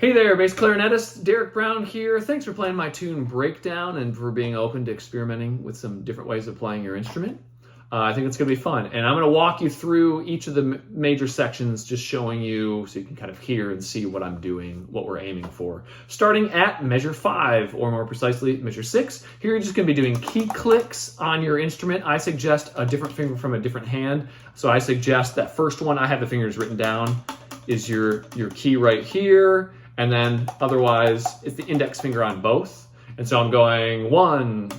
Hey there, bass clarinetist, Derek Brown here. Thanks for playing my tune Breakdown and for being open to experimenting with some different ways of playing your instrument. I think it's going to be fun. And I'm going to walk you through each of the major sections, just showing you so you can kind of hear and see what I'm doing, what we're aiming for. Starting at measure 5, or more precisely, measure 6. Here you're just going to be doing key clicks on your instrument. I suggest a different finger from a different hand. So I suggest that first one, I have the fingers written down, is your key right here. And then otherwise, it's the index finger on both. And so I'm going 1,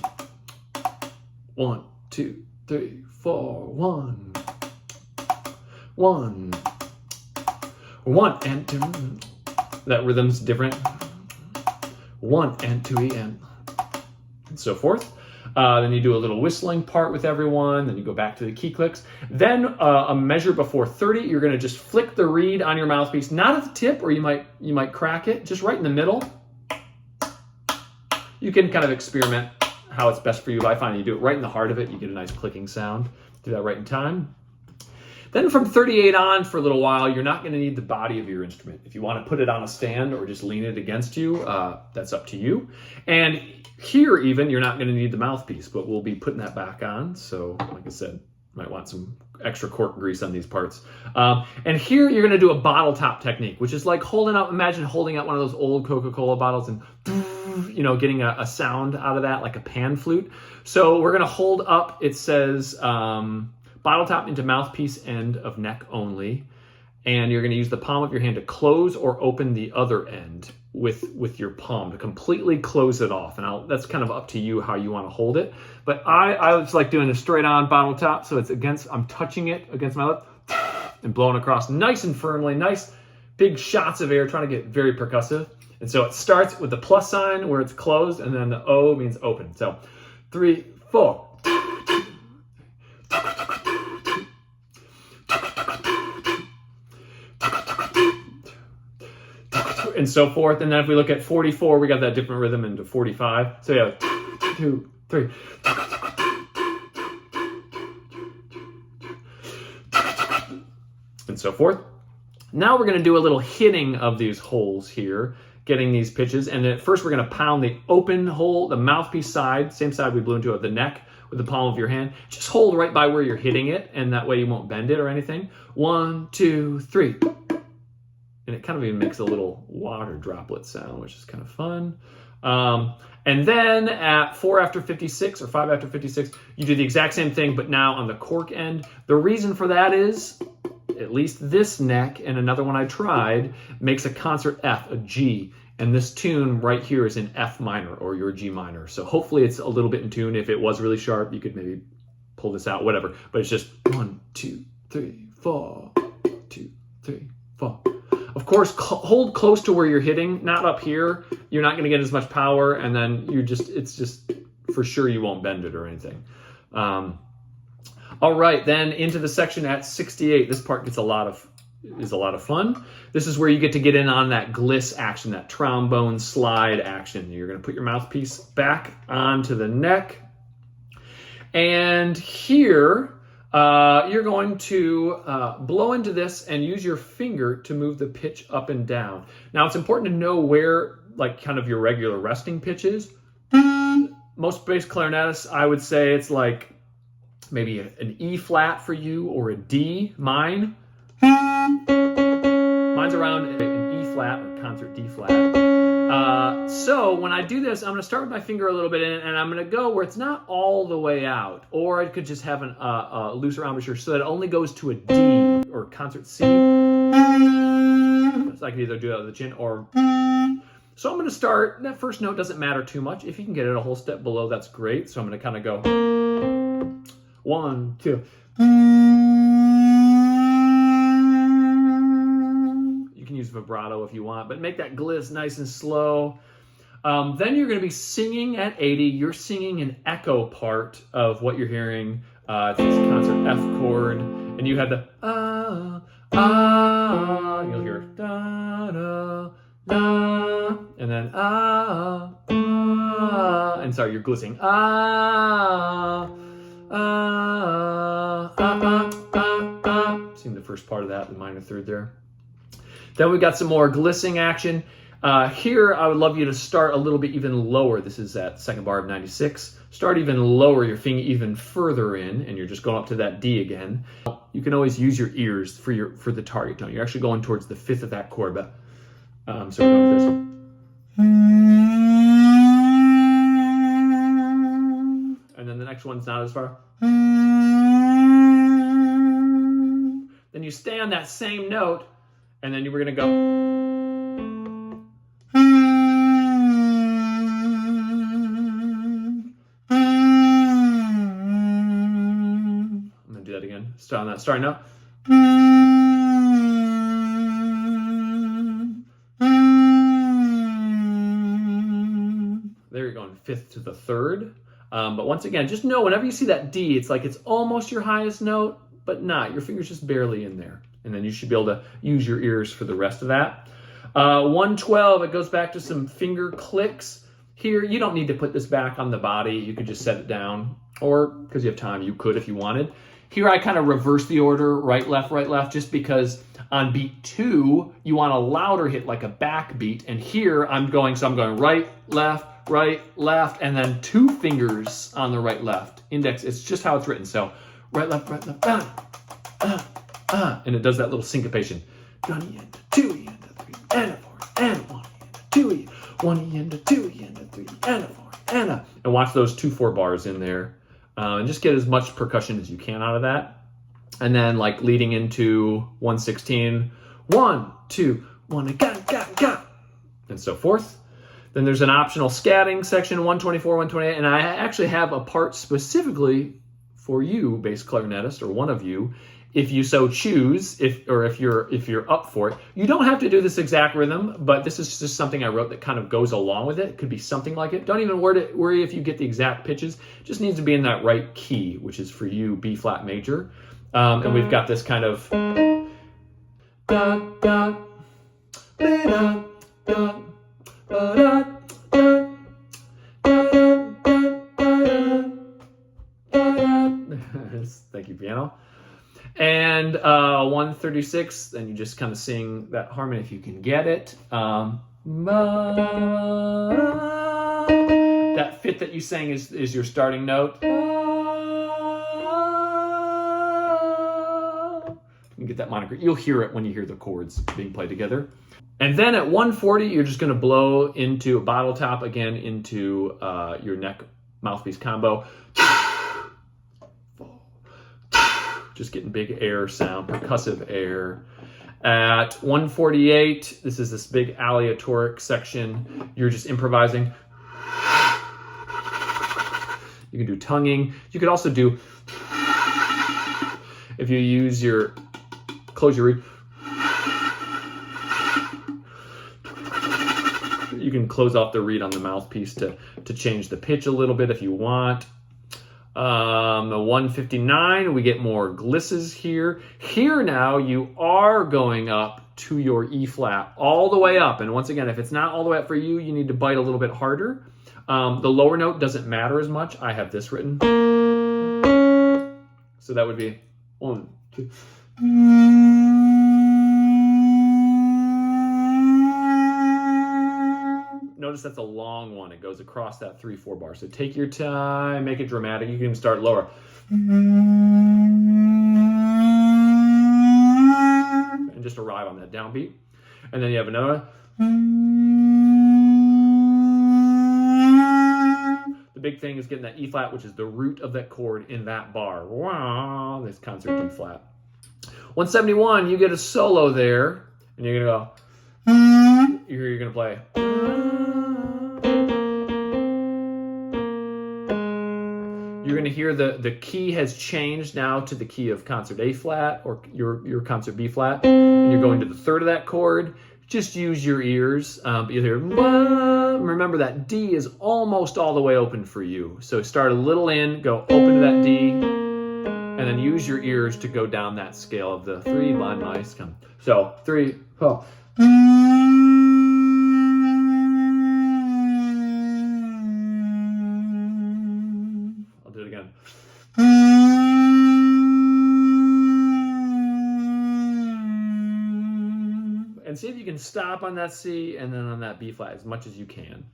2, 3, 4, 1, 1, 1 and 2. That rhythm's different. 1 and 2 and so forth. Then you do a little whistling part with everyone. Then you go back to the key clicks. Then a measure before 30, you're going to just flick the reed on your mouthpiece, not at the tip, or you might crack it, just right in the middle. You can kind of experiment how it's best for you. I find you do it right in the heart of it, you get a nice clicking sound. Do that right in time. Then from 38 on, for a little while, you're not going to need the body of your instrument. If you want to put it on a stand or just lean it against you, that's up to you. And here even, you're not going to need the mouthpiece, but we'll be putting that back on. So like I said, might want some extra cork grease on these parts. And here you're going to do a bottle top technique, which is like holding up, imagine holding out one of those old Coca-Cola bottles and getting a sound out of that, like a pan flute. So we're going to hold up, it says bottle top into mouthpiece end of neck only. And you're going to use the palm of your hand to close or open the other end with your palm to completely close it off. And that's kind of up to you how you want to hold it. But I was like doing a straight on bottle top. So it's I'm touching it against my lip and blowing across nice and firmly, nice big shots of air, trying to get very percussive. And so it starts with the plus sign where it's closed, and then the O means open. So 3, 4. And so forth. And then if we look at 44, we got that different rhythm into 45. So yeah, 2, 3. And so forth. Now we're going to do a little hitting of these holes here, getting these pitches. And at first we're going to pound the open hole, the mouthpiece side, same side we blew into the neck with the palm of your hand. Just hold right by where you're hitting it, and that way you won't bend it or anything. 1, 2, 3. And it kind of even makes a little water droplet sound, which is kind of fun. And then at 4 after 56 or 5 after 56, you do the exact same thing, but now on the cork end. The reason for that is, at least this neck and another one I tried, makes a concert F, a G. And this tune right here is in F minor or your G minor. So hopefully it's a little bit in tune. If it was really sharp, you could maybe pull this out, whatever. But it's just 1, 2, 3, 4, 2, 3, 4. Of course, hold close to where you're hitting, not up here. You're not going to get as much power, and then it's just for sure you won't bend it or anything. All right, then into the section at 68. This part is a lot of fun. This is where you get to get in on that gliss action, that trombone slide action. You're going to put your mouthpiece back onto the neck, and here you're going to blow into this and use your finger to move the pitch up and down. Now, it's important to know where, like, kind of your regular resting pitch is. Most bass clarinetists, I would say it's like maybe an E flat for you or a D. Mine's around an E flat or concert D flat. So when I do this, I'm going to start with my finger a little bit and I'm going to go where it's not all the way out, or I could just have a looser embouchure so that it only goes to a D or concert C. So I can either do that with the chin or. So I'm going to start. That first note doesn't matter too much. If you can get it a whole step below, that's great. So I'm going to kind of go 1, 2. Use vibrato if you want, but make that gliss nice and slow. Then you're going to be singing at 80. You're singing an echo part of what you're hearing. It's this concert F chord, and you have the you'll hear da da da, and then and sorry, you're glissing Sing the first part of that, the minor third there. Then we got some more glissing action. Here, I would love you to start a little bit even lower. This is that second bar of 96. Start even lower, your finger even further in, and you're just going up to that D again. You can always use your ears for the target tone. You're actually going towards the fifth of that chord, but so we're going with this. And then the next one's not as far. Then you stay on that same note, and then we're going to go. I'm going to do that again. Start on that starting note. There you're going fifth to the third. But once again, just know whenever you see that D, it's like it's almost your highest note, but not. Your finger's just barely in there. And then you should be able to use your ears for the rest of that. 112, it goes back to some finger clicks. Here, you don't need to put this back on the body. You could just set it down. Or, because you have time, you could if you wanted. Here, I kind of reverse the order, right, left, just because on beat 2, you want a louder hit, like a back beat. And here, I'm going right, left, and then 2 fingers on the right, left. Index, it's just how it's written. So, right, left, and it does that little syncopation. 1 E and a 2 E and a 3 and a 4 and a 1 E and a 2 E, 1 E and a 2 E and a 3 and a 4 and a. And watch those 2/4 bars in there, and just get as much percussion as you can out of that. And then like leading into 116, 1, 2, 1, got, and so forth. Then there's an optional scatting section, 124, 128, and I actually have a part specifically for you, bass clarinetist, or one of you, if you so choose, if you're up for it. You don't have to do this exact rhythm, but this is just something I wrote that kind of goes along with it. It could be something like it. Don't even worry if you get the exact pitches. It just needs to be in that right key, which is for you B flat major. And we've got this kind of da, da, da, da, da, thank you, piano. And 136, then you just kind of sing that harmony if you can get it. That fifth that you sang is your starting note. You can get that moniker. You'll hear it when you hear the chords being played together. And then at 140, you're just going to blow into a bottle top again into your neck mouthpiece combo. Just getting big air sound, percussive air. At 148, this is this big aleatoric section. You're just improvising. You can do tonguing. You could also do, if you use close your reed. You can close off the reed on the mouthpiece to change the pitch a little bit if you want. The 159, we get more glisses here. Here now, you are going up to your E flat, all the way up. And once again, if it's not all the way up for you, you need to bite a little bit harder. The lower note doesn't matter as much. I have this written. So that would be 1, 2. Notice that's a long one. It goes across that 3/4 bar. So take your time, make it dramatic. You can even start lower. And just arrive on that downbeat. And then you have another. The big thing is getting that E flat, which is the root of that chord in that bar. Wow, this concert D flat. 171, you get a solo there, and you're gonna go. You're gonna play. You're going to hear the key has changed now to the key of concert A flat or your concert B flat, and you're going to the third of that chord. Just use your ears. Either remember that D is almost all the way open for you. So start a little in, go open to that D, and then use your ears to go down that scale of the 3 blind mice. Come. So 3, 4. Do it again. And see if you you can stop on that C and then on that B flat as much as you can.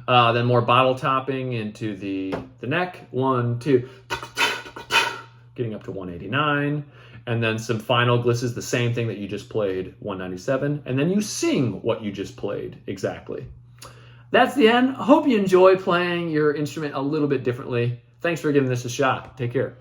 Then more bottle topping into the neck. 1, 2, getting up to 189. And then some final glisses, the same thing that you just played, 197. And then you sing what you just played exactly. That's the end. Hope you enjoy playing your instrument a little bit differently. Thanks for giving this a shot. Take care.